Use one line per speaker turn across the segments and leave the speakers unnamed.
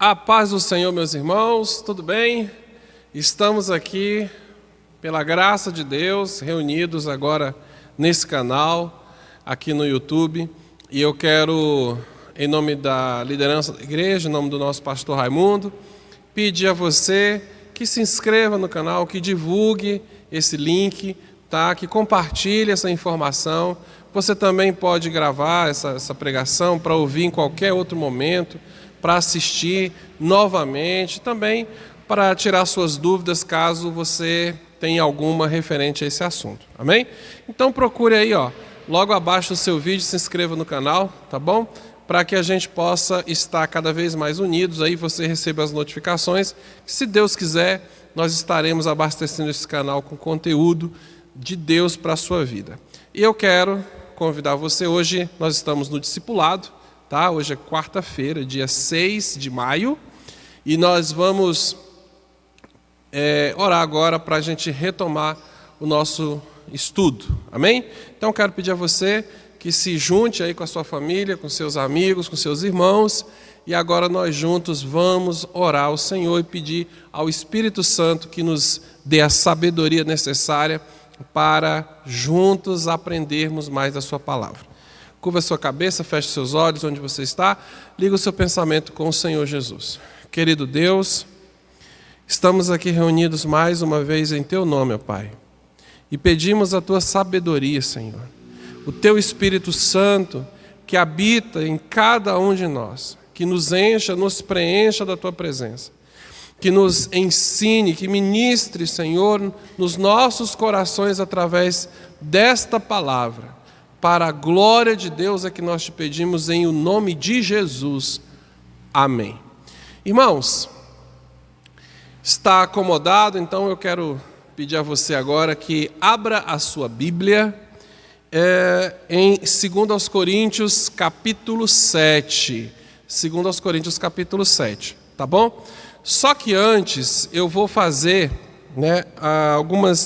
A paz do Senhor, meus irmãos, tudo bem? Estamos aqui, pela graça de Deus, reunidos agora nesse canal, aqui no YouTube. E eu quero, em nome da liderança da igreja, em nome do nosso pastor Raimundo, pedir a você que se inscreva no canal, que divulgue esse link, tá? Que compartilhe essa informação. Você também pode gravar essa pregação para ouvir em qualquer outro momento, para assistir novamente, também para tirar suas dúvidas caso você tenha alguma referente a esse assunto, amém? Então procure aí, logo abaixo do seu vídeo, se inscreva no canal, tá bom? Para que a gente possa estar cada vez mais unidos, aí você receba as notificações. Se Deus quiser, nós estaremos abastecendo esse canal com conteúdo de Deus para a sua vida. E eu quero convidar você, hoje nós estamos no discipulado, tá? Hoje é quarta-feira, dia 6 de maio, e nós vamos orar agora para a gente retomar o nosso estudo, amém? Então eu quero pedir a você que se junte aí com a sua família, com seus amigos, com seus irmãos, e agora nós juntos vamos orar ao Senhor e pedir ao Espírito Santo que nos dê a sabedoria necessária para juntos aprendermos mais da sua palavra. Curva a sua cabeça, feche seus olhos onde você está, liga o seu pensamento com o Senhor Jesus. Querido Deus, estamos aqui reunidos mais uma vez em Teu nome, ó Pai, e pedimos a Tua sabedoria, Senhor, o Teu Espírito Santo que habita em cada um de nós, que nos encha, nos preencha da Tua presença, que nos ensine, que ministre, Senhor, nos nossos corações através desta palavra. Para a glória de Deus é que nós te pedimos em o nome de Jesus. Amém. Irmãos, está acomodado? Então eu quero pedir a você agora que abra a sua Bíblia em 2 Coríntios capítulo 7. 2 Coríntios capítulo 7, tá bom? Só que antes eu vou fazer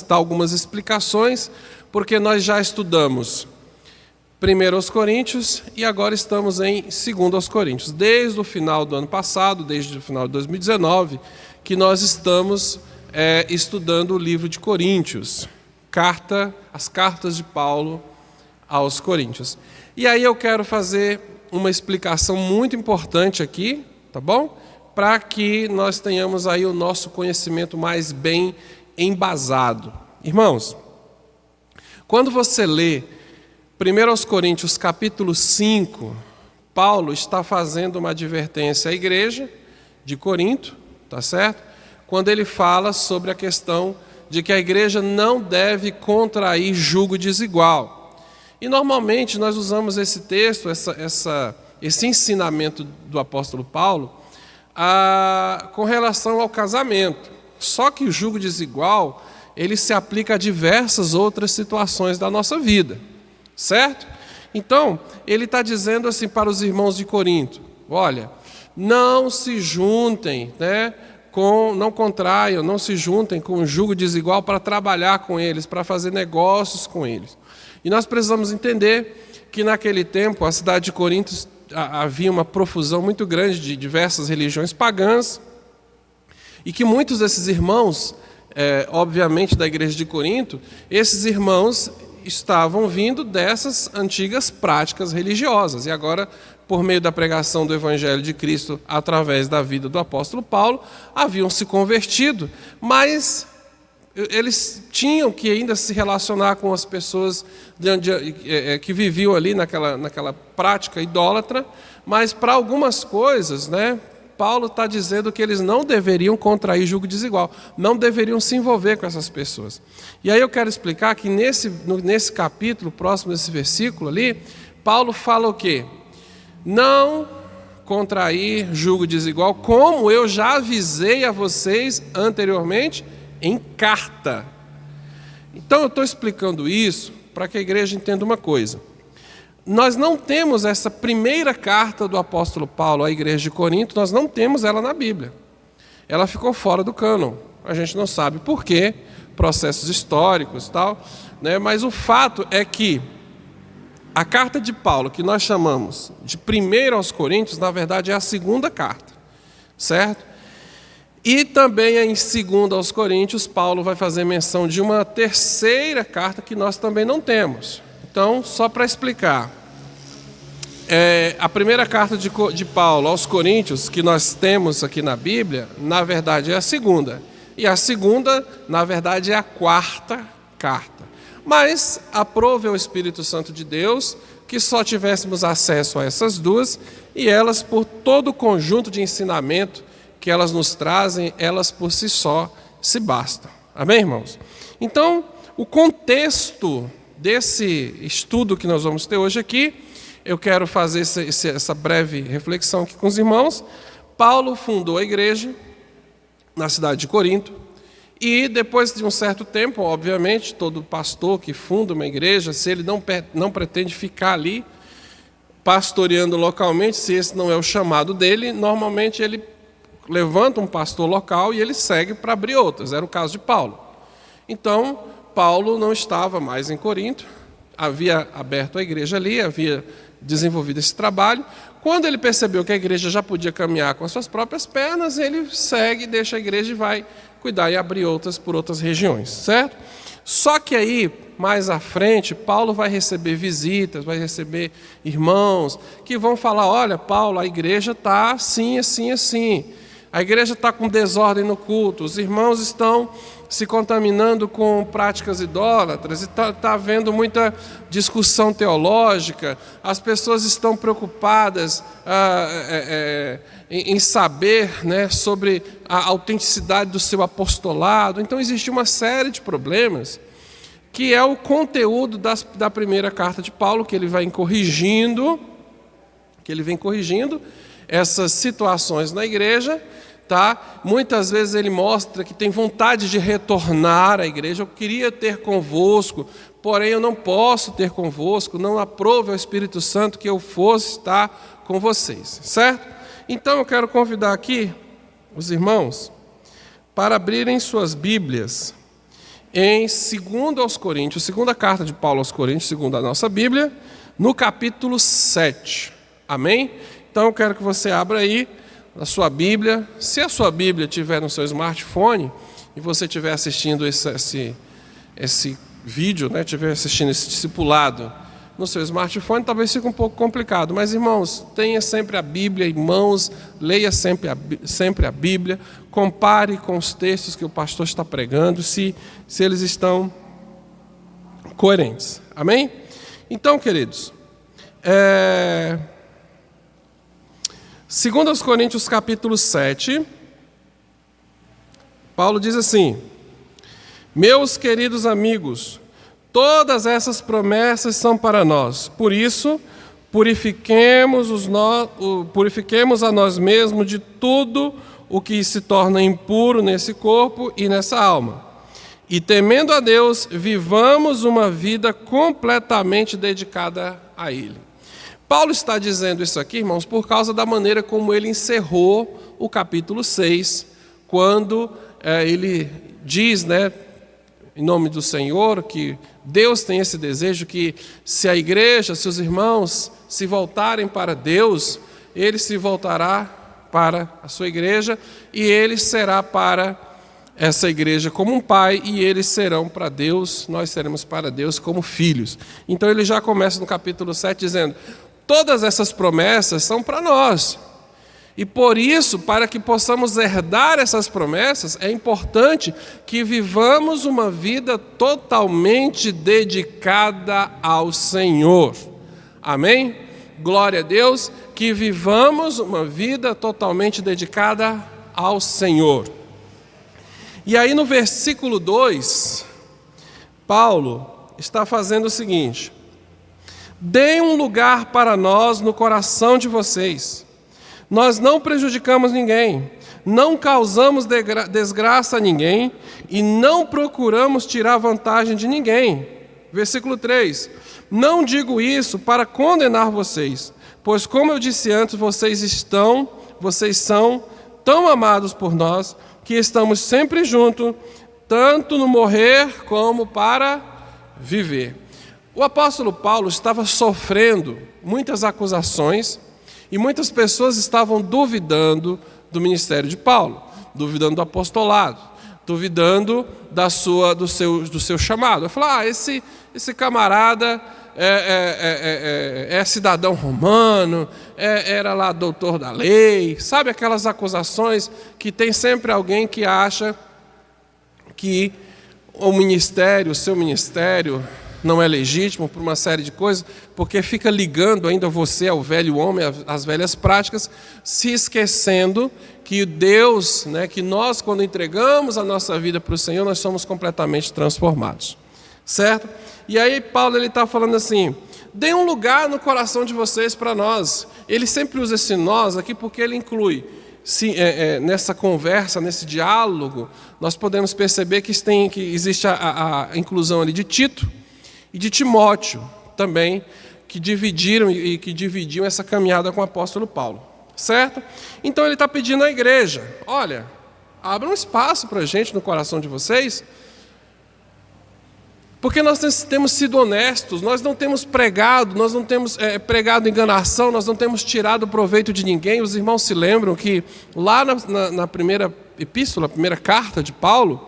algumas explicações, porque nós já estudamos 1 Coríntios e agora estamos em 2 Coríntios. Desde o final do ano passado, desde o final de 2019, que nós estamos estudando o livro de Coríntios, as cartas de Paulo aos Coríntios. E aí eu quero fazer uma explicação muito importante aqui, tá bom? Para que nós tenhamos aí o nosso conhecimento mais bem embasado. Irmãos, quando você lê 1 Coríntios capítulo 5, Paulo está fazendo uma advertência à igreja de Corinto, tá certo? Quando ele fala sobre a questão de que a igreja não deve contrair jugo desigual. E normalmente nós usamos esse texto, esse ensinamento do apóstolo Paulo, com relação ao casamento. Só que o jugo desigual, ele se aplica a diversas outras situações da nossa vida. Certo? Então, ele está dizendo assim para os irmãos de Corinto: olha, não se juntem, não contraiam, não se juntem com um jugo desigual para trabalhar com eles, para fazer negócios com eles. E nós precisamos entender que naquele tempo, a cidade de Corinto, havia uma profusão muito grande de diversas religiões pagãs, e que muitos desses irmãos, obviamente da igreja de Corinto, esses irmãos estavam vindo dessas antigas práticas religiosas. E agora, por meio da pregação do Evangelho de Cristo, através da vida do apóstolo Paulo, haviam se convertido, mas eles tinham que ainda se relacionar com as pessoas que viviam ali naquela prática idólatra, mas para algumas coisas, Paulo está dizendo que eles não deveriam contrair jugo desigual, não deveriam se envolver com essas pessoas. E aí eu quero explicar que nesse capítulo, próximo desse versículo ali, Paulo fala o quê? Não contrair jugo desigual, como eu já avisei a vocês anteriormente em carta. Então eu estou explicando isso para que a igreja entenda uma coisa. Nós não temos essa primeira carta do apóstolo Paulo à igreja de Corinto, nós não temos ela na Bíblia. Ela ficou fora do cânon. A gente não sabe por quê, processos históricos e tal, mas o fato é que a carta de Paulo, que nós chamamos de 1 aos Coríntios, na verdade é a segunda carta. certo? E também em 2 aos Coríntios, Paulo vai fazer menção de uma terceira carta que nós também não temos. Então, só para explicar, a primeira carta de Paulo aos Coríntios, que nós temos aqui na Bíblia, na verdade é a segunda. E a segunda, na verdade, é a quarta carta. Mas aprove ao Espírito Santo de Deus que só tivéssemos acesso a essas duas, e elas, por todo o conjunto de ensinamento que elas nos trazem, elas por si só se bastam. Amém, irmãos? Então, o contexto desse estudo que nós vamos ter hoje aqui, eu quero fazer essa breve reflexão aqui com os irmãos. Paulo fundou a igreja na cidade de Corinto, e depois de um certo tempo, obviamente, todo pastor que funda uma igreja, se ele não pretende ficar ali pastoreando localmente, se esse não é o chamado dele, normalmente ele levanta um pastor local e ele segue para abrir outras. Era o caso de Paulo. Então, Paulo não estava mais em Corinto, havia aberto a igreja ali, havia desenvolvido esse trabalho. Quando ele percebeu que a igreja já podia caminhar com as suas próprias pernas, ele segue, deixa a igreja e vai cuidar e abrir outras por outras regiões, certo? Só que aí, mais à frente, Paulo vai receber visitas, vai receber irmãos que vão falar: olha, Paulo, a igreja está assim, assim, assim. A igreja está com desordem no culto, os irmãos estão se contaminando com práticas idólatras, e está havendo muita discussão teológica, as pessoas estão preocupadas em saber, né, sobre a autenticidade do seu apostolado. Então existe uma série de problemas, que é o conteúdo da primeira carta de Paulo, que ele vem corrigindo essas situações na igreja. Tá? Muitas vezes ele mostra que tem vontade de retornar à igreja. Eu queria ter convosco, porém eu não posso ter convosco, não aprove ao Espírito Santo que eu fosse estar com vocês, certo? Então eu quero convidar aqui os irmãos para abrirem suas Bíblias em 2 aos Coríntios, segunda carta de Paulo aos Coríntios, segundo a nossa Bíblia, no capítulo 7, amém? Então eu quero que você abra aí a sua Bíblia. Se a sua Bíblia estiver no seu smartphone e você estiver assistindo esse vídeo, né, estiver assistindo esse discipulado no seu smartphone, talvez fique um pouco complicado. Mas, irmãos, tenha sempre a Bíblia em mãos, leia sempre a Bíblia, compare com os textos que o pastor está pregando, se eles estão coerentes. Amém? Então, queridos, 2 aos Coríntios capítulo 7, Paulo diz assim: meus queridos amigos, todas essas promessas são para nós, por isso, purifiquemos a nós mesmos de tudo o que se torna impuro nesse corpo e nessa alma. E temendo a Deus, vivamos uma vida completamente dedicada a Ele. Paulo está dizendo isso aqui, irmãos, por causa da maneira como ele encerrou o capítulo 6, quando ele diz, né, em nome do Senhor, que Deus tem esse desejo que se a igreja, se os irmãos se voltarem para Deus, ele se voltará para a sua igreja e ele será para essa igreja como um pai e eles serão para Deus, nós seremos para Deus como filhos. Então ele já começa no capítulo 7 dizendo: todas essas promessas são para nós. E por isso, para que possamos herdar essas promessas, é importante que vivamos uma vida totalmente dedicada ao Senhor. Amém? Glória a Deus, que vivamos uma vida totalmente dedicada ao Senhor. E aí no versículo 2, Paulo está fazendo o seguinte: deem um lugar para nós no coração de vocês. Nós não prejudicamos ninguém, não causamos desgraça a ninguém e não procuramos tirar vantagem de ninguém. Versículo 3. Não digo isso para condenar vocês, pois como eu disse antes, vocês são tão amados por nós que estamos sempre juntos, tanto no morrer como para viver. O apóstolo Paulo estava sofrendo muitas acusações e muitas pessoas estavam duvidando do ministério de Paulo, duvidando do apostolado, duvidando do seu chamado. Eu falo, esse camarada é cidadão romano, era lá doutor da lei, sabe aquelas acusações que tem sempre alguém que acha que o seu ministério não é legítimo por uma série de coisas, porque fica ligando ainda você ao velho homem, às velhas práticas, se esquecendo que Deus, que nós, quando entregamos a nossa vida para o Senhor, nós somos completamente transformados, certo? E aí Paulo está falando assim, dê um lugar no coração de vocês para nós. Ele sempre usa esse nós aqui porque ele inclui, nessa conversa, nesse diálogo, nós podemos perceber que existe a inclusão ali de Tito e de Timóteo também, que dividiam essa caminhada com o apóstolo Paulo, certo? Então ele está pedindo à igreja, olha, abra um espaço para a gente no coração de vocês, porque nós temos sido honestos, nós não temos pregado enganação, nós não temos tirado proveito de ninguém. Os irmãos se lembram que lá na primeira epístola, a primeira carta de Paulo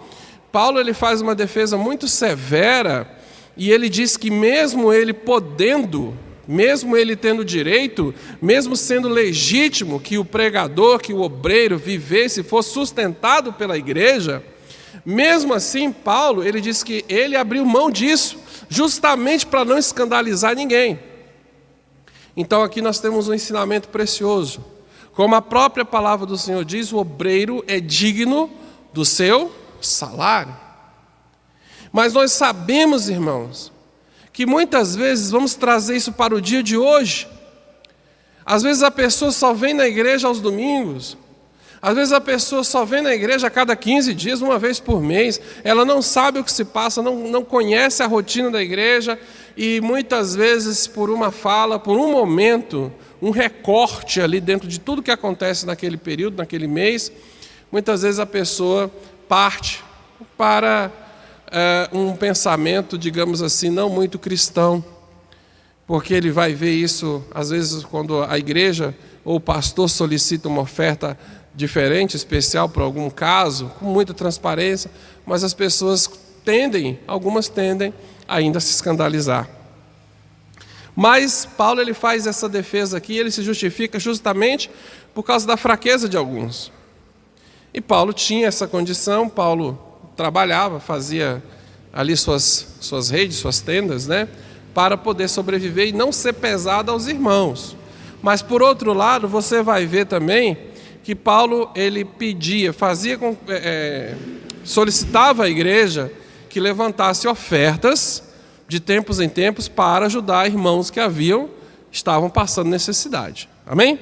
ele faz uma defesa muito severa, e ele diz que mesmo ele podendo, mesmo ele tendo direito, mesmo sendo legítimo que o pregador, que o obreiro vivesse, fosse sustentado pela igreja, mesmo assim, Paulo, ele diz que ele abriu mão disso, justamente para não escandalizar ninguém. Então aqui nós temos um ensinamento precioso. Como a própria palavra do Senhor diz, o obreiro é digno do seu salário. Mas nós sabemos, irmãos, que muitas vezes vamos trazer isso para o dia de hoje. Às vezes a pessoa só vem na igreja aos domingos. Às vezes a pessoa só vem na igreja a cada 15 dias, uma vez por mês. Ela não sabe o que se passa, não conhece a rotina da igreja. E muitas vezes por uma fala, por um momento, um recorte ali dentro de tudo que acontece naquele período, naquele mês, muitas vezes a pessoa parte para um pensamento, digamos assim, não muito cristão. Porque ele vai ver isso, às vezes, quando a igreja ou o pastor solicita uma oferta diferente, especial para algum caso, com muita transparência, mas as pessoas algumas tendem ainda a se escandalizar. Mas Paulo ele faz essa defesa aqui, ele se justifica justamente por causa da fraqueza de alguns. E Paulo tinha essa condição, Paulo trabalhava, fazia ali suas redes, suas tendas, para poder sobreviver e não ser pesado aos irmãos. Mas por outro lado, você vai ver também que Paulo ele solicitava à igreja que levantasse ofertas de tempos em tempos para ajudar irmãos que estavam passando necessidade. Amém?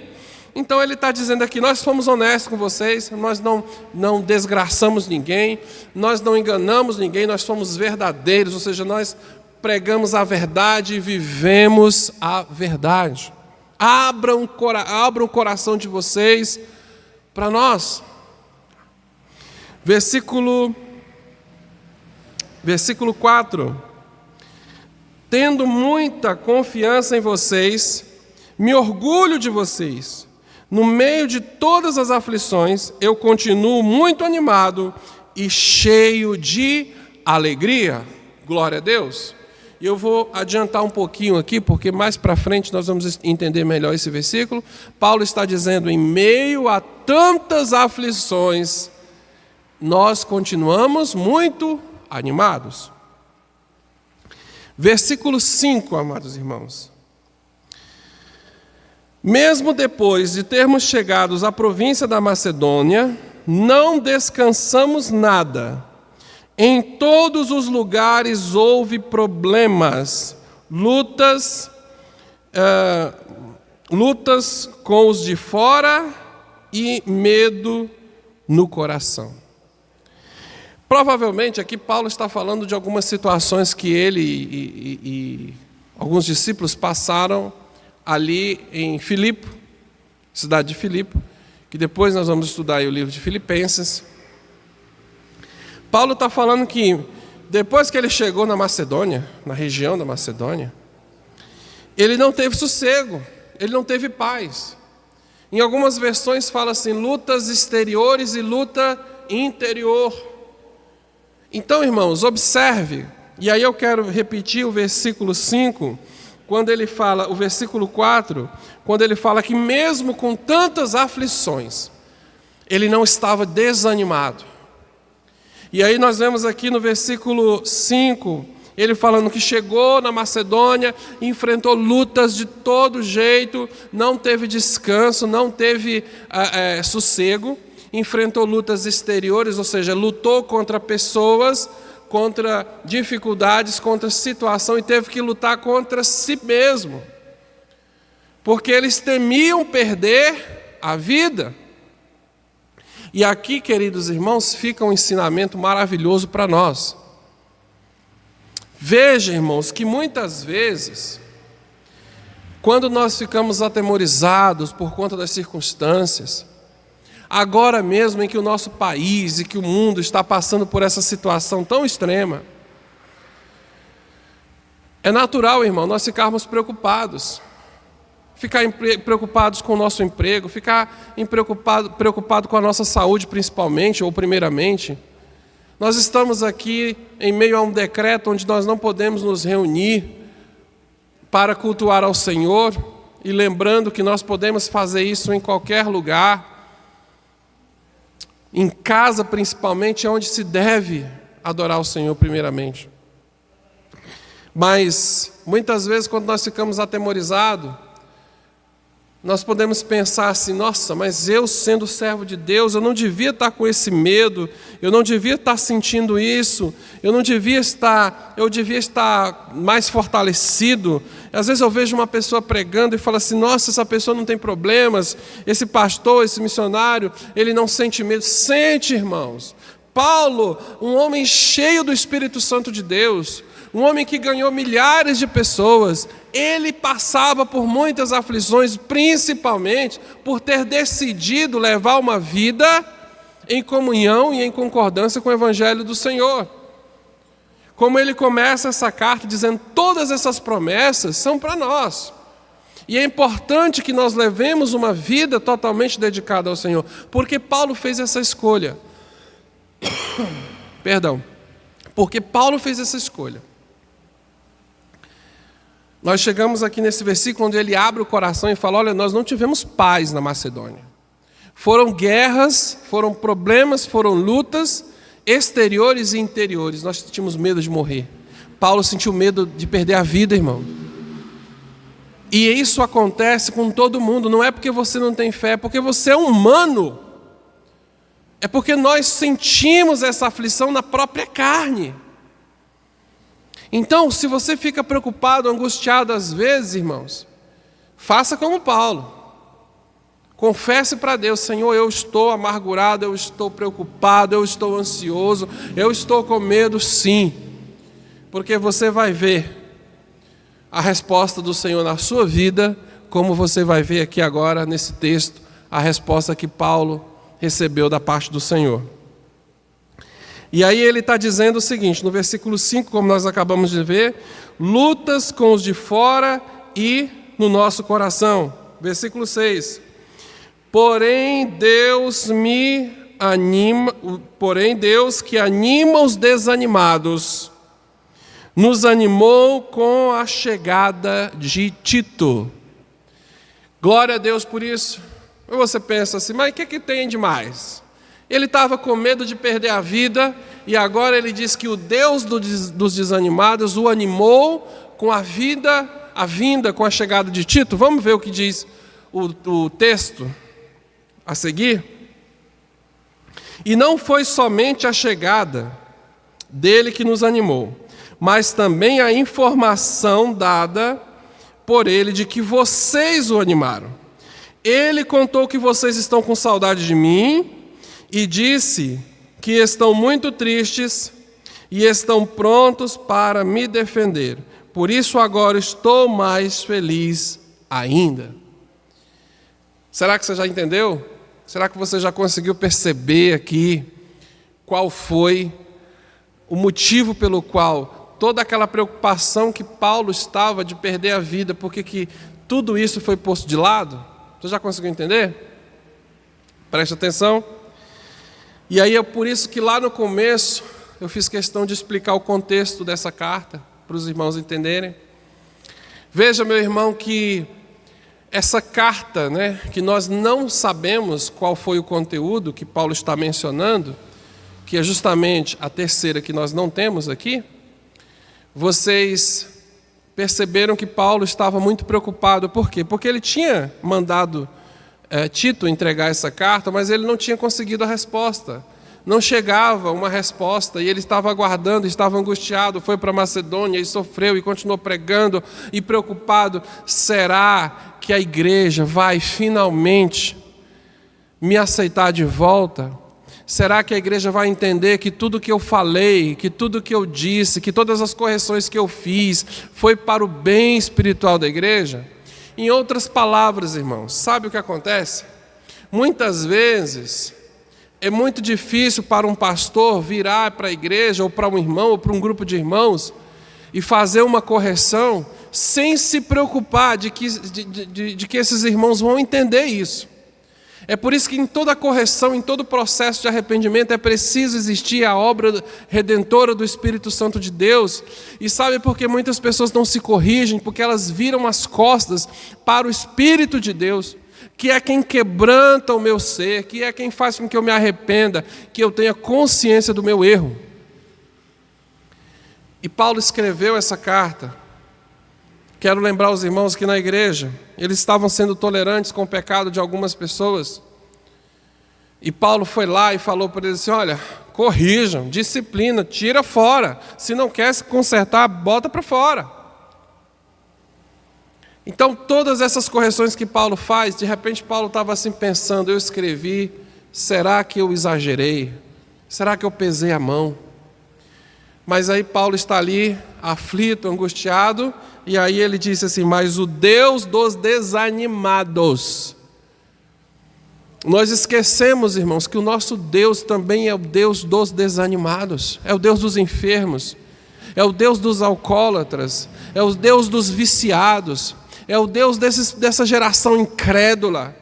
Então ele está dizendo aqui, nós fomos honestos com vocês, nós não desgraçamos ninguém, nós não enganamos ninguém, nós somos verdadeiros, ou seja, nós pregamos a verdade e vivemos a verdade. Abra o coração de vocês para nós. Versículo 4. Tendo muita confiança em vocês, me orgulho de vocês. No meio de todas as aflições, eu continuo muito animado e cheio de alegria. Glória a Deus. E eu vou adiantar um pouquinho aqui, porque mais para frente nós vamos entender melhor esse versículo. Paulo está dizendo, em meio a tantas aflições, nós continuamos muito animados. Versículo 5, amados irmãos. Mesmo depois de termos chegado à província da Macedônia, não descansamos nada. Em todos os lugares houve problemas, lutas com os de fora e medo no coração. Provavelmente aqui Paulo está falando de algumas situações que ele e alguns discípulos passaram ali em Filipe, cidade de Filipe, que depois nós vamos estudar aí o livro de Filipenses. Paulo está falando que depois que ele chegou na Macedônia, na região da Macedônia, ele não teve sossego, ele não teve paz. Em algumas versões fala assim, lutas exteriores e luta interior. Então, irmãos, observe, e aí eu quero repetir o versículo 5, quando ele fala, o versículo 4, quando ele fala que mesmo com tantas aflições, ele não estava desanimado. E aí nós vemos aqui no versículo 5, ele falando que chegou na Macedônia, enfrentou lutas de todo jeito, não teve descanso, não teve sossego, enfrentou lutas exteriores, ou seja, lutou contra pessoas, contra dificuldades, contra situação, e teve que lutar contra si mesmo, porque eles temiam perder a vida. E aqui, queridos irmãos, fica um ensinamento maravilhoso para nós. Veja, irmãos, que muitas vezes, quando nós ficamos atemorizados por conta das circunstâncias, agora mesmo em que o nosso país e que o mundo está passando por essa situação tão extrema, é natural, irmão, nós ficarmos preocupados. Ficar preocupados com o nosso emprego, ficar preocupado com a nossa saúde principalmente, ou primeiramente. Nós estamos aqui em meio a um decreto onde nós não podemos nos reunir para cultuar ao Senhor, e lembrando que nós podemos fazer isso em qualquer lugar, em casa principalmente, é onde se deve adorar o Senhor primeiramente. Mas, muitas vezes, quando nós ficamos atemorizados, nós podemos pensar assim, nossa, mas eu sendo servo de Deus, eu não devia estar com esse medo, eu não devia estar sentindo isso, eu devia estar mais fortalecido. Às vezes eu vejo uma pessoa pregando e falo assim, nossa, essa pessoa não tem problemas, esse pastor, esse missionário, ele não sente medo. Sente, irmãos. Paulo, um homem cheio do Espírito Santo de Deus, um homem que ganhou milhares de pessoas, ele passava por muitas aflições, principalmente por ter decidido levar uma vida em comunhão e em concordância com o Evangelho do Senhor. Como ele começa essa carta dizendo, todas essas promessas são para nós. E é importante que nós levemos uma vida totalmente dedicada ao Senhor, porque Paulo fez essa escolha. Porque Paulo fez essa escolha. Nós chegamos aqui nesse versículo onde ele abre o coração e fala, olha, nós não tivemos paz na Macedônia. Foram guerras, foram problemas, foram lutas exteriores e interiores. Nós tínhamos medo de morrer. Paulo sentiu medo de perder a vida, irmão. E isso acontece com todo mundo. Não é porque você não tem fé, é porque você é humano. É porque nós sentimos essa aflição na própria carne. Então, se você fica preocupado, angustiado às vezes, irmãos, faça como Paulo. Confesse para Deus, Senhor, eu estou amargurado, eu estou preocupado, eu estou ansioso, eu estou com medo, sim. Porque você vai ver a resposta do Senhor na sua vida, como você vai ver aqui agora nesse texto, a resposta que Paulo recebeu da parte do Senhor. E aí ele está dizendo o seguinte, no versículo 5, como nós acabamos de ver, lutas com os de fora e no nosso coração. Versículo 6. Porém Deus que anima os desanimados, nos animou com a chegada de Tito. Glória a Deus por isso. E você pensa assim, mas o que tem de mais? Ele estava com medo de perder a vida, e agora ele diz que o Deus dos desanimados o animou com a vinda, com a chegada de Tito. Vamos ver o que diz o texto a seguir? E não foi somente a chegada dele que nos animou, mas também a informação dada por ele de que vocês o animaram. Ele contou que vocês estão com saudade de mim, e disse que estão muito tristes e estão prontos para me defender. Por isso agora estou mais feliz ainda. Será que você já entendeu? Será que você já conseguiu perceber aqui qual foi o motivo pelo qual toda aquela preocupação que Paulo estava de perder a vida, porque que tudo isso foi posto de lado? Você já conseguiu entender? Preste atenção. E aí é por isso que lá no começo eu fiz questão de explicar o contexto dessa carta, para os irmãos entenderem. Veja, meu irmão, que essa carta, que nós não sabemos qual foi o conteúdo que Paulo está mencionando, que é justamente a terceira que nós não temos aqui, vocês perceberam que Paulo estava muito preocupado. Por quê? Porque ele tinha mandado Tito entregar essa carta, mas ele não tinha conseguido a resposta. Não chegava uma resposta e ele estava aguardando, estava angustiado, foi para Macedônia e sofreu e continuou pregando e preocupado. Será que a igreja vai finalmente me aceitar de volta? Será que a igreja vai entender que tudo que eu falei, que tudo que eu disse, que todas as correções que eu fiz foi para o bem espiritual da igreja? Em outras palavras, irmãos, sabe o que acontece? Muitas vezes é muito difícil para um pastor virar para a igreja, ou para um irmão, ou para um grupo de irmãos, e fazer uma correção sem se preocupar de que esses irmãos vão entender isso. É por isso que em toda correção, em todo processo de arrependimento, é preciso existir a obra redentora do Espírito Santo de Deus. E sabe por que muitas pessoas não se corrigem? Porque elas viram as costas para o Espírito de Deus, que é quem quebranta o meu ser, que é quem faz com que eu me arrependa, que eu tenha consciência do meu erro. E Paulo escreveu essa carta. Quero lembrar os irmãos que na igreja eles estavam sendo tolerantes com o pecado de algumas pessoas. E Paulo foi lá e falou para eles assim: olha, corrijam, disciplina, tira fora. Se não quer se consertar, bota para fora. Então todas essas correções que Paulo faz, de repente Paulo estava assim pensando: eu escrevi, será que eu exagerei? Será que eu pesei a mão? Mas aí Paulo está ali, aflito, angustiado, e aí ele disse assim: mas o Deus dos desanimados. Nós esquecemos, irmãos, que o nosso Deus também é o Deus dos desanimados, é o Deus dos enfermos, é o Deus dos alcoólatras, é o Deus dos viciados, é o Deus dessa geração incrédula.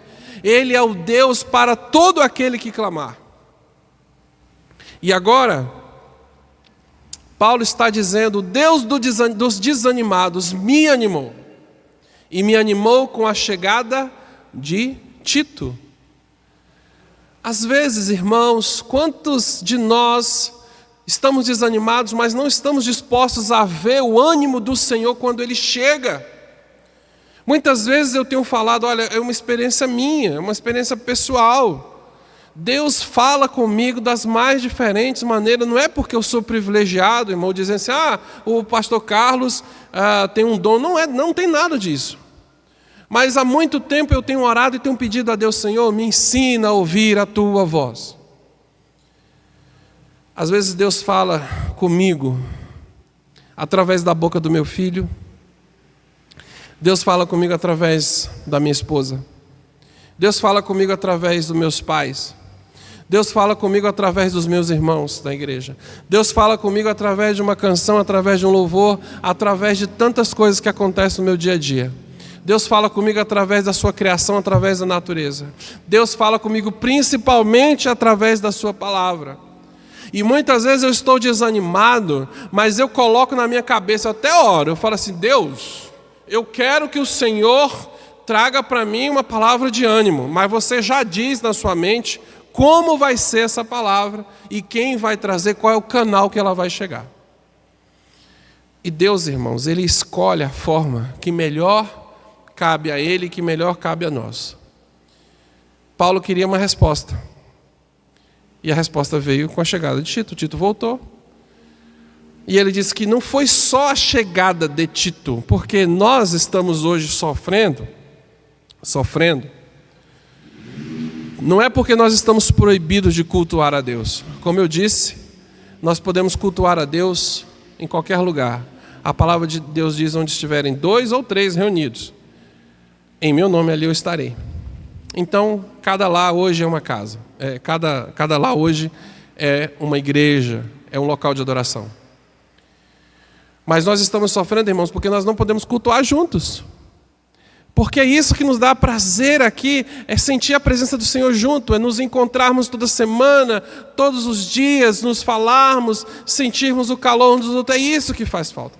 Ele é o Deus para todo aquele que clamar. E agora, Paulo está dizendo: o Deus dos desanimados me animou. E me animou com a chegada de Tito. Às vezes, irmãos, quantos de nós estamos desanimados, mas não estamos dispostos a ver o ânimo do Senhor quando Ele chega? Muitas vezes eu tenho falado: olha, é uma experiência minha, é uma experiência pessoal. Deus fala comigo das mais diferentes maneiras. Não é porque eu sou privilegiado, irmão, dizendo assim: o pastor Carlos tem um dom. Não tem nada disso. Mas há muito tempo eu tenho orado e tenho pedido a Deus: Senhor, me ensina a ouvir a tua voz. Às vezes Deus fala comigo através da boca do meu filho. Deus fala comigo através da minha esposa. Deus fala comigo através dos meus pais. Deus fala comigo através dos meus irmãos da igreja. Deus fala comigo através de uma canção, através de um louvor, através de tantas coisas que acontecem no meu dia a dia. Deus fala comigo através da sua criação, através da natureza. Deus fala comigo principalmente através da sua palavra. E muitas vezes eu estou desanimado, mas eu coloco na minha cabeça, eu até oro, eu falo assim: Deus, eu quero que o Senhor traga para mim uma palavra de ânimo, mas você já diz na sua mente como vai ser essa palavra e quem vai trazer, qual é o canal que ela vai chegar. E Deus, irmãos, Ele escolhe a forma que melhor cabe a Ele e que melhor cabe a nós. Paulo queria uma resposta. E a resposta veio com a chegada de Tito. Tito voltou. E ele disse que não foi só a chegada de Tito, porque nós estamos hoje sofrendo. Não é porque nós estamos proibidos de cultuar a Deus. Como eu disse, nós podemos cultuar a Deus em qualquer lugar. A palavra de Deus diz: onde estiverem 2 ou 3 reunidos, em meu nome ali eu estarei. Então, cada lá hoje é uma casa. Cada lá hoje é uma igreja, é um local de adoração. Mas nós estamos sofrendo, irmãos, porque nós não podemos cultuar juntos. Porque é isso que nos dá prazer aqui, é sentir a presença do Senhor junto, é nos encontrarmos toda semana, todos os dias, nos falarmos, sentirmos o calor uns dos outros, é isso que faz falta.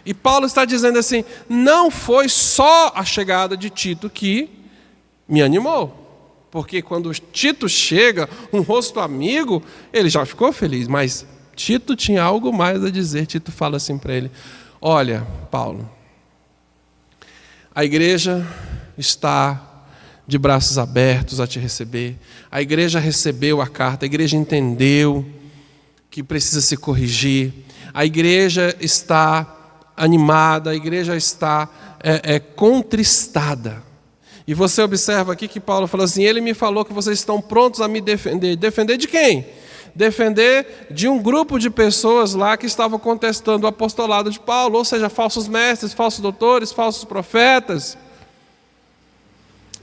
E Paulo está dizendo assim, não foi só a chegada de Tito que me animou, porque quando Tito chega, um rosto amigo, ele já ficou feliz, mas Tito tinha algo mais a dizer. Tito fala assim para ele, olha, Paulo, a igreja está de braços abertos a te receber. A igreja recebeu a carta, a igreja entendeu que precisa se corrigir. A igreja está animada, a igreja está contristada. E você observa aqui que Paulo fala assim, ele me falou que vocês estão prontos a me defender. Defender de quem? Defender de um grupo de pessoas lá que estavam contestando o apostolado de Paulo, ou seja, falsos mestres, falsos doutores, falsos profetas.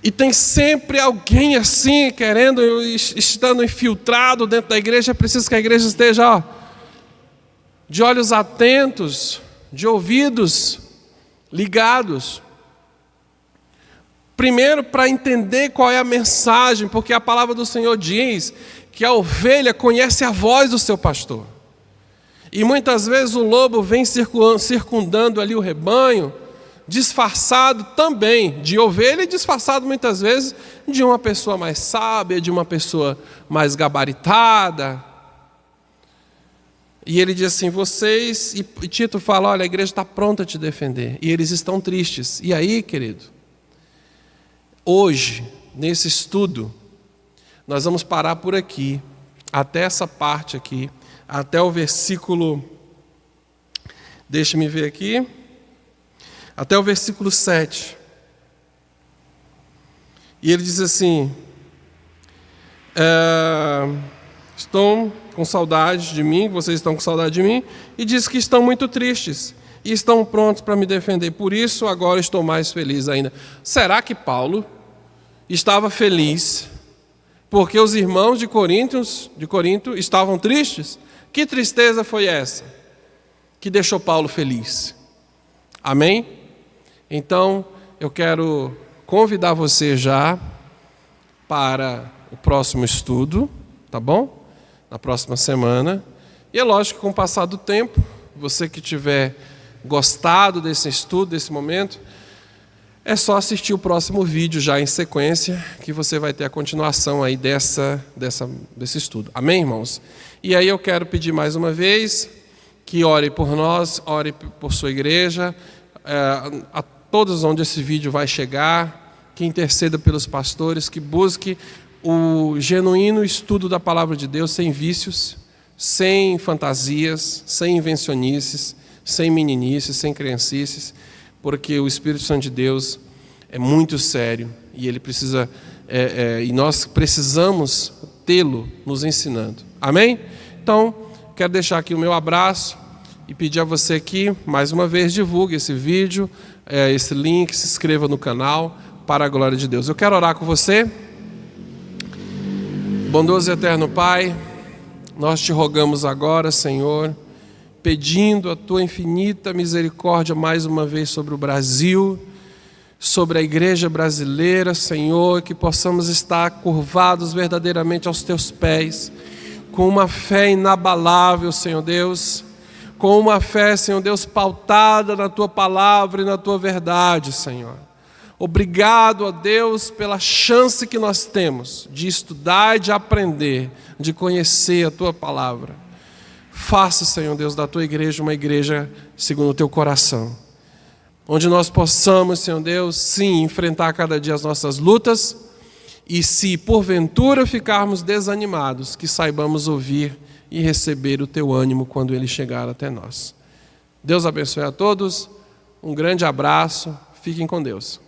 E tem sempre alguém assim, querendo, estando infiltrado dentro da igreja. É preciso que a igreja esteja de olhos atentos, de ouvidos ligados. Primeiro, para entender qual é a mensagem, porque a palavra do Senhor diz que a ovelha conhece a voz do seu pastor. E muitas vezes o lobo vem circundando ali o rebanho, disfarçado também de ovelha e disfarçado muitas vezes de uma pessoa mais sábia, de uma pessoa mais gabaritada. E ele diz assim, vocês... E Tito fala, olha, a igreja está pronta a te defender. E eles estão tristes. E aí, querido, hoje, nesse estudo, nós vamos parar por aqui, até essa parte aqui, até o versículo, deixa-me ver aqui, até o versículo 7. E ele diz assim, estão com saudade de mim, vocês estão com saudade de mim, e diz que estão muito tristes, e estão prontos para me defender, por isso agora estou mais feliz ainda. Será que Paulo estava feliz porque os irmãos de Corinto estavam tristes? Que tristeza foi essa que deixou Paulo feliz? Amém? Então, eu quero convidar você já para o próximo estudo, tá bom? Na próxima semana. E é lógico que com o passar do tempo, você que tiver gostado desse estudo, desse momento, é só assistir o próximo vídeo já em sequência, que você vai ter a continuação aí desse estudo. Amém, irmãos? E aí eu quero pedir mais uma vez que ore por nós, ore por sua igreja, a todos onde esse vídeo vai chegar, que interceda pelos pastores, que busque o genuíno estudo da palavra de Deus, sem vícios, sem fantasias, sem invencionices, sem meninices, sem criancices, porque o Espírito Santo de Deus é muito sério e ele precisa, e nós precisamos tê-lo nos ensinando. Amém? Então, quero deixar aqui o meu abraço e pedir a você que, mais uma vez, divulgue esse vídeo, esse link, se inscreva no canal, para a glória de Deus. Eu quero orar com você. Bondoso e eterno Pai, nós te rogamos agora, Senhor, pedindo a tua infinita misericórdia mais uma vez sobre o Brasil, sobre a igreja brasileira, Senhor, que possamos estar curvados verdadeiramente aos teus pés, com uma fé inabalável, Senhor Deus, com uma fé, Senhor Deus, pautada na tua palavra e na tua verdade, Senhor. Obrigado, ó Deus, pela chance que nós temos de estudar e de aprender, de conhecer a tua palavra. Faça, Senhor Deus, da tua igreja uma igreja segundo o teu coração, onde nós possamos, Senhor Deus, sim, enfrentar cada dia as nossas lutas, e se porventura ficarmos desanimados, que saibamos ouvir e receber o teu ânimo quando ele chegar até nós. Deus abençoe a todos, um grande abraço, fiquem com Deus.